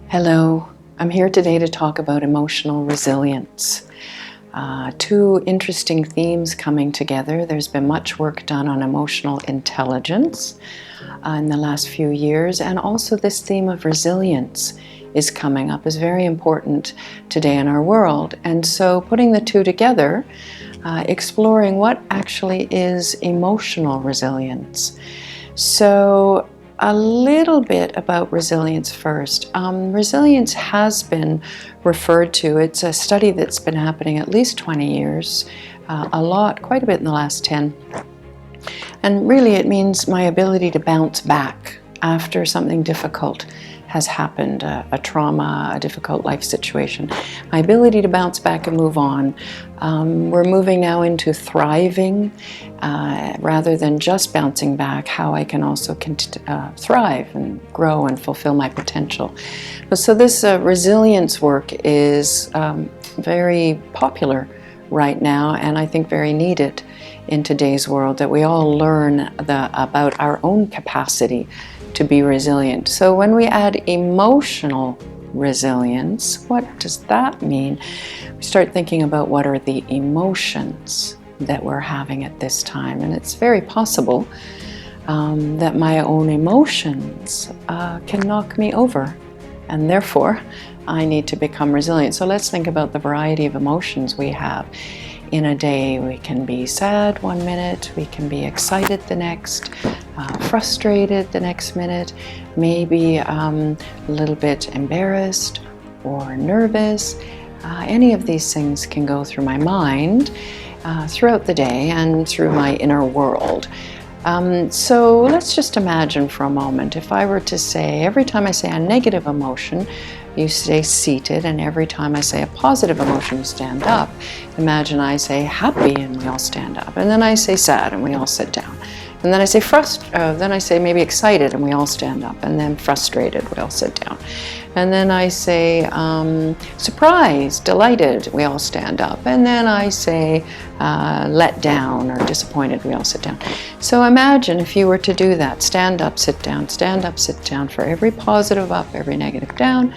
Hello, I'm here today to talk about emotional resilience. Two interesting themes coming together. There's been much work done on emotional intelligence in the last few years, and also this theme of resilience is coming up, is very important today in our world. And so putting the two together, exploring what actually is emotional resilience. So a little bit about resilience first. Resilience has been referred to. It's a study that's been happening at least 20 years, quite a bit in the last 10. And really it means my ability to bounce back after something difficult has happened, a trauma, a difficult life situation. My ability to bounce back and move on. We're moving now into thriving rather than just bouncing back, how I can also thrive and grow and fulfill my potential. So this resilience work is very popular right now, and I think very needed in today's world, that we all learn about our own capacity to be resilient. So when we add emotional resilience, what does that mean? We start thinking about what are the emotions that we're having at this time. And it's very possible that my own emotions can knock me over, and therefore I need to become resilient. So let's think about the variety of emotions we have in a day. We can be sad one minute, we can be excited the next, frustrated the next minute, maybe a little bit embarrassed or nervous. Any of these things can go through my mind throughout the day and through my inner world. So let's just imagine for a moment, if I were to say, every time I say a negative emotion, you stay seated, and every time I say a positive emotion, you stand up. Imagine I say happy and we all stand up, and then I say sad and we all sit down. And then I say then I say maybe excited and we all stand up, and then frustrated, we all sit down. And then I say surprised, delighted, we all stand up. And then I say let down or disappointed, we all sit down. So imagine if you were to do that, stand up, sit down for every positive up, every negative down.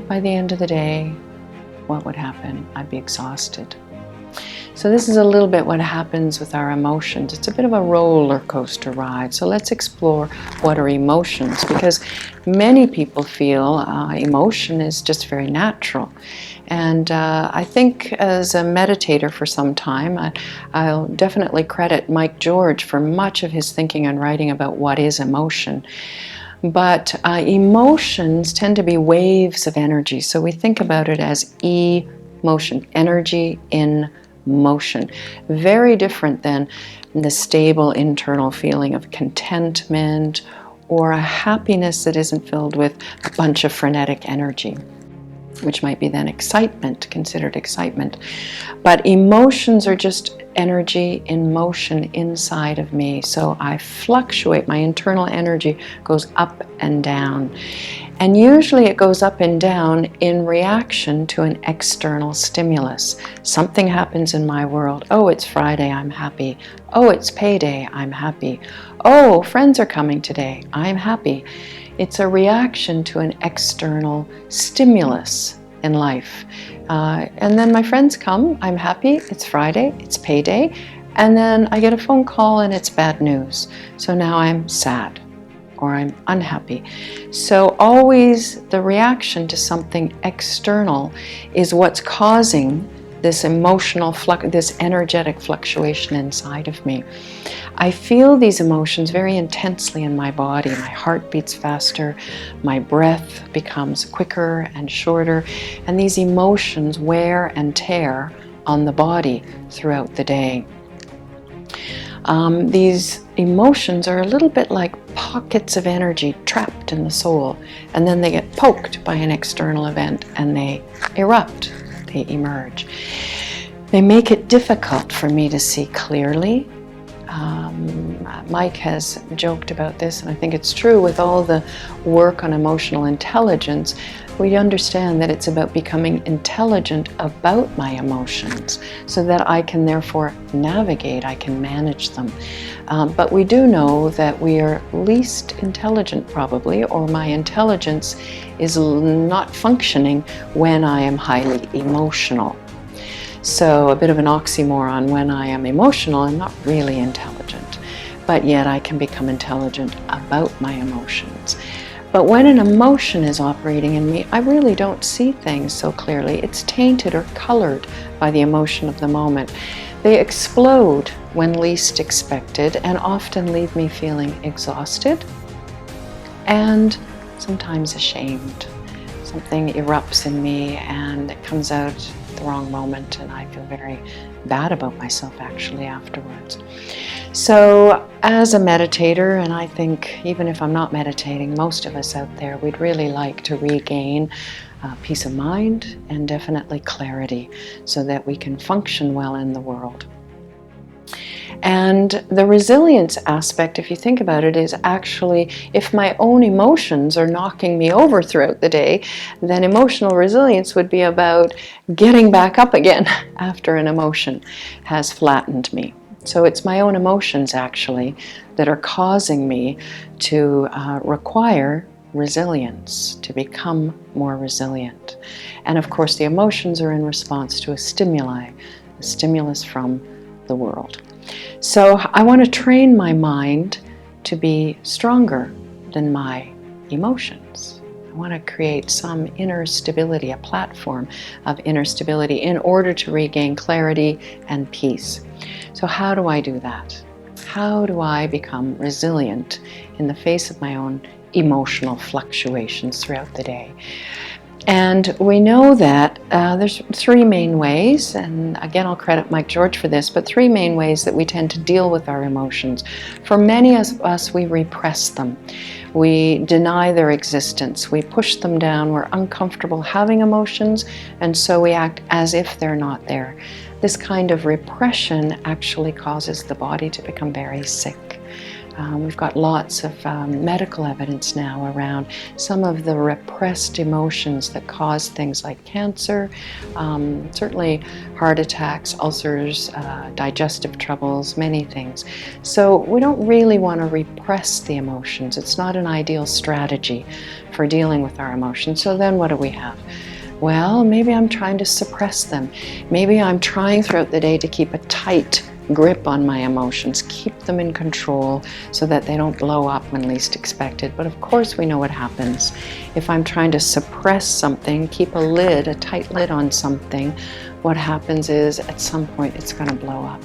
By the end of the day, what would happen? I'd be exhausted. So this is a little bit what happens with our emotions. It's a bit of a roller coaster ride. So let's explore what are emotions, because many people feel emotion is just very natural. And I think as a meditator for some time, I'll definitely credit Mike George for much of his thinking and writing about what is emotion. But emotions tend to be waves of energy. So we think about it as emotion, energy in motion. Very different than the stable internal feeling of contentment or a happiness that isn't filled with a bunch of frenetic energy, which might be then considered excitement. But emotions are just energy in motion inside of me. So I fluctuate, my internal energy goes up and down. And usually it goes up and down in reaction to an external stimulus. Something happens in my world. Oh, it's Friday, I'm happy. Oh, it's payday, I'm happy. Oh, friends are coming today, I'm happy. It's a reaction to an external stimulus in life. And then my friends come, I'm happy, it's Friday, it's payday, and then I get a phone call and it's bad news. So now I'm sad or I'm unhappy. So always the reaction to something external is what's causing this emotional this energetic fluctuation inside of me. I feel these emotions very intensely in my body. My heart beats faster, my breath becomes quicker and shorter, and these emotions wear and tear on the body throughout the day. These emotions are a little bit like pockets of energy trapped in the soul, and then they get poked by an external event and they erupt, they emerge. They make it difficult for me to see clearly. Mike has joked about this, and I think it's true. With all the work on emotional intelligence, we understand that it's about becoming intelligent about my emotions so that I can therefore navigate, I can manage them. But we do know that we are least intelligent probably, or my intelligence is not functioning when I am highly emotional. So a bit of an oxymoron: when I am emotional, I'm not really intelligent, but yet I can become intelligent about my emotions. But when an emotion is operating in me, I really don't see things so clearly. It's tainted or colored by the emotion of the moment. They explode when least expected and often leave me feeling exhausted and sometimes ashamed. Something erupts in me and it comes out at the wrong moment, and I feel very bad about myself actually afterwards. So as a meditator, and I think even if I'm not meditating, most of us out there, we'd really like to regain peace of mind and definitely clarity so that we can function well in the world. And the resilience aspect, if you think about it, is actually, if my own emotions are knocking me over throughout the day, then emotional resilience would be about getting back up again after an emotion has flattened me. So it's my own emotions actually that are causing me to require resilience, to become more resilient. And of course the emotions are in response to a stimulus from the world. So I want to train my mind to be stronger than my emotions. I want to create some inner stability, a platform of inner stability in order to regain clarity and peace. So how do I do that? How do I become resilient in the face of my own emotional fluctuations throughout the day? And we know that there's three main ways, and again I'll credit Mike George for this, but three main ways that we tend to deal with our emotions. For many of us, we repress them. We deny their existence. We push them down. We're uncomfortable having emotions, and so we act as if they're not there. This kind of repression actually causes the body to become very sick. We've got lots of medical evidence now around some of the repressed emotions that cause things like cancer, certainly heart attacks, ulcers, digestive troubles, many things. So we don't really want to repress the emotions. It's not an ideal strategy for dealing with our emotions. So then what do we have? Well, maybe I'm trying to suppress them. Maybe I'm trying throughout the day to keep a tight grip on my emotions, keep them in control so that they don't blow up when least expected. But of course we know what happens. If I'm trying to suppress something, keep a tight lid on something, what happens is at some point it's going to blow up.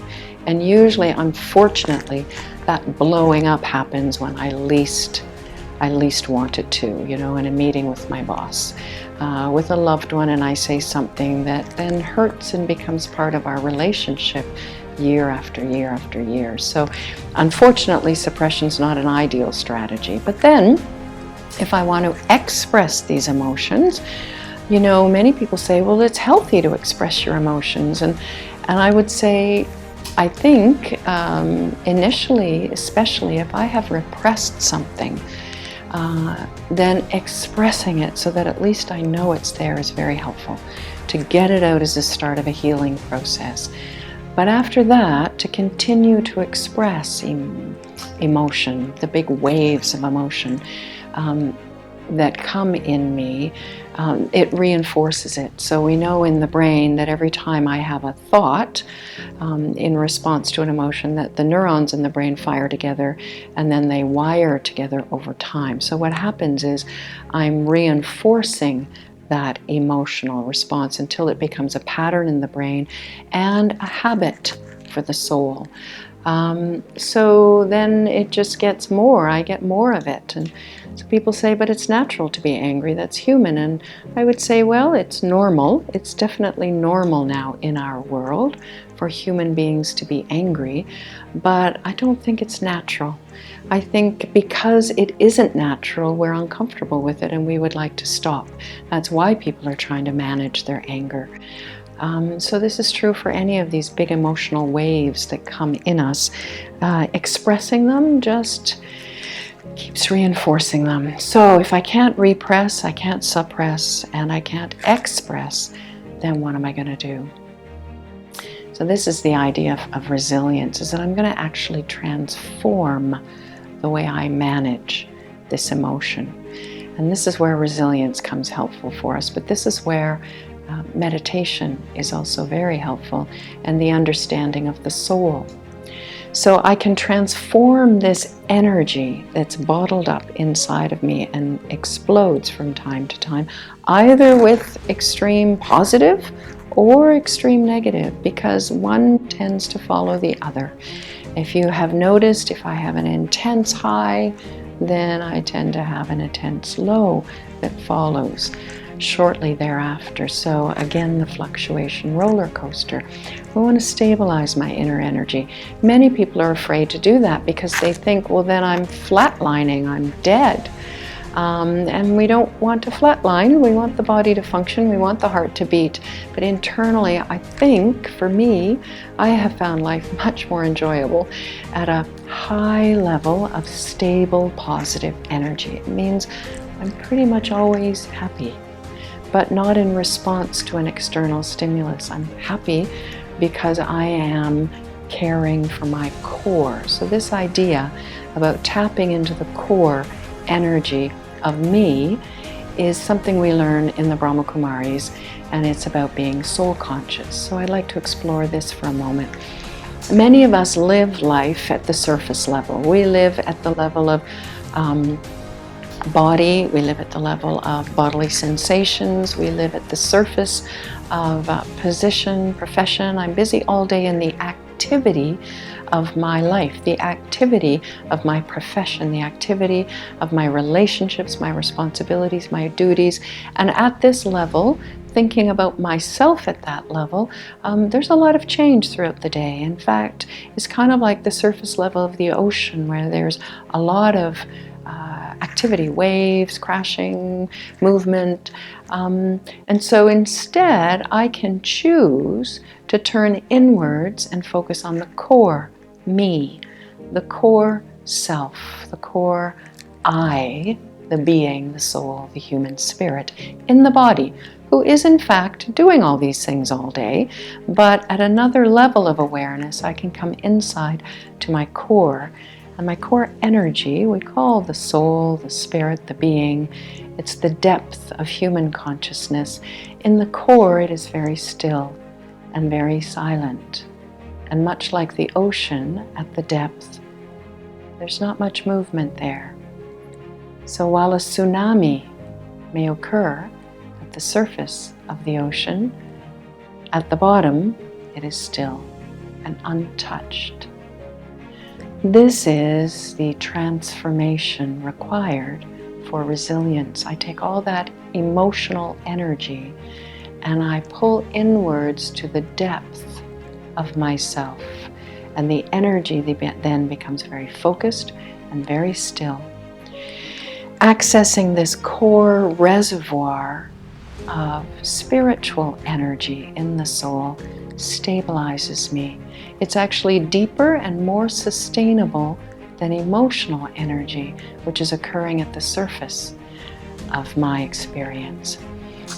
And usually, unfortunately, that blowing up happens when I least want it to, in a meeting with my boss, with a loved one, and I say something that then hurts and becomes part of our relationship year after year after year. So unfortunately, suppression is not an ideal strategy. But then if I want to express these emotions, many people say, well, it's healthy to express your emotions. And I would say, I think initially, especially if I have repressed something, then expressing it so that at least I know it's there is very helpful. To get it out is the start of a healing process. But after that, to continue to express emotion, the big waves of emotion that come in me, it reinforces it. So we know in the brain that every time I have a thought in response to an emotion, that the neurons in the brain fire together and then they wire together over time. So what happens is I'm reinforcing that emotional response until it becomes a pattern in the brain and a habit for the soul. So then it just gets more, I get more of it. And so people say, but it's natural to be angry, that's human. And I would say, well, it's normal. It's definitely normal now in our world for human beings to be angry, but I don't think it's natural. I think because it isn't natural, we're uncomfortable with it and we would like to stop. That's why people are trying to manage their anger. So this is true for any of these big emotional waves that come in us. Expressing them just keeps reinforcing them. So if I can't repress, I can't suppress, and I can't express, then what am I going to do? So this is the idea of resilience, is that I'm going to actually transform the way I manage this emotion. And this is where resilience comes helpful for us. But this is where meditation is also very helpful, and the understanding of the soul. So I can transform this energy that's bottled up inside of me and explodes from time to time, either with extreme positive or extreme negative, because one tends to follow the other. If you have noticed, if I have an intense high, then I tend to have an intense low that follows shortly thereafter. So again, the fluctuation roller coaster. We want to stabilize my inner energy. Many people are afraid to do that because they think, well, then I'm flatlining, I'm dead. And we don't want to flatline. We want the body to function. We want the heart to beat. But internally, I think, for me, I have found life much more enjoyable at a high level of stable, positive energy. It means I'm pretty much always happy, but not in response to an external stimulus. I'm happy because I am caring for my core. So this idea about tapping into the core energy of me is something we learn in the Brahma Kumaris, and it's about being soul conscious. So I'd like to explore this for a moment. Many of us live life at the surface level. We live at the level of body, we live at the level of bodily sensations, we live at the surface of position, profession. I'm busy all day in the activity of my life, the activity of my profession, the activity of my relationships, my responsibilities, my duties. And at this level, thinking about myself at that level, there's a lot of change throughout the day. In fact, it's kind of like the surface level of the ocean, where there's a lot of activity, waves, crashing, movement. And so instead, I can choose to turn inwards and focus on the core me, the core self, the core I, the being, the soul, the human spirit in the body, who is in fact doing all these things all day, but at another level of awareness, I can come inside to my core. And my core energy, we call the soul, the spirit, the being. It's the depth of human consciousness. In the core, it is very still and very silent. And much like the ocean at the depth, there's not much movement there. So while a tsunami may occur at the surface of the ocean, at the bottom, it is still and untouched. This is the transformation required for resilience. I take all that emotional energy and I pull inwards to the depth of myself. And the energy then becomes very focused and very still. Accessing this core reservoir of spiritual energy in the soul stabilizes me. It's actually deeper and more sustainable than emotional energy, which is occurring at the surface of my experience.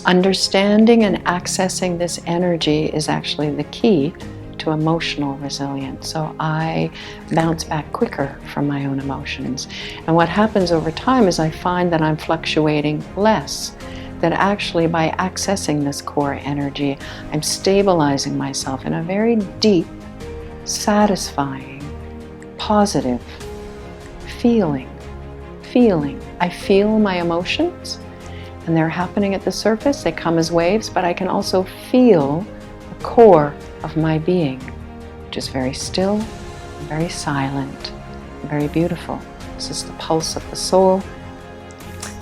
Understanding and accessing this energy is actually the key to emotional resilience. So I bounce back quicker from my own emotions. And what happens over time is I find that I'm fluctuating less. That actually by accessing this core energy, I'm stabilizing myself in a very deep, satisfying, positive feeling. I feel my emotions and they're happening at the surface. They come as waves, but I can also feel the core of my being, which is very still, very silent, very beautiful. This is the pulse of the soul.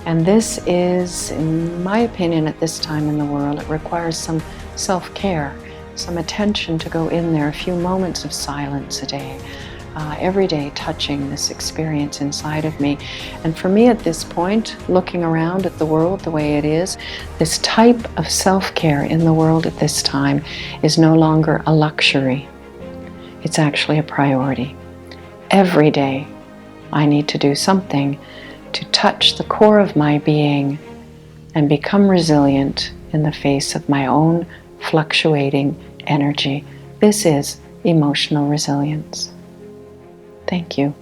And this is, in my opinion, at this time in the world, it requires some self-care, some attention to go in there, a few moments of silence a day, every day touching this experience inside of me. And for me at this point, looking around at the world the way it is, this type of self-care in the world at this time is no longer a luxury. It's actually a priority. Every day I need to do something to touch the core of my being and become resilient in the face of my own fluctuating energy. This is emotional resilience. Thank you.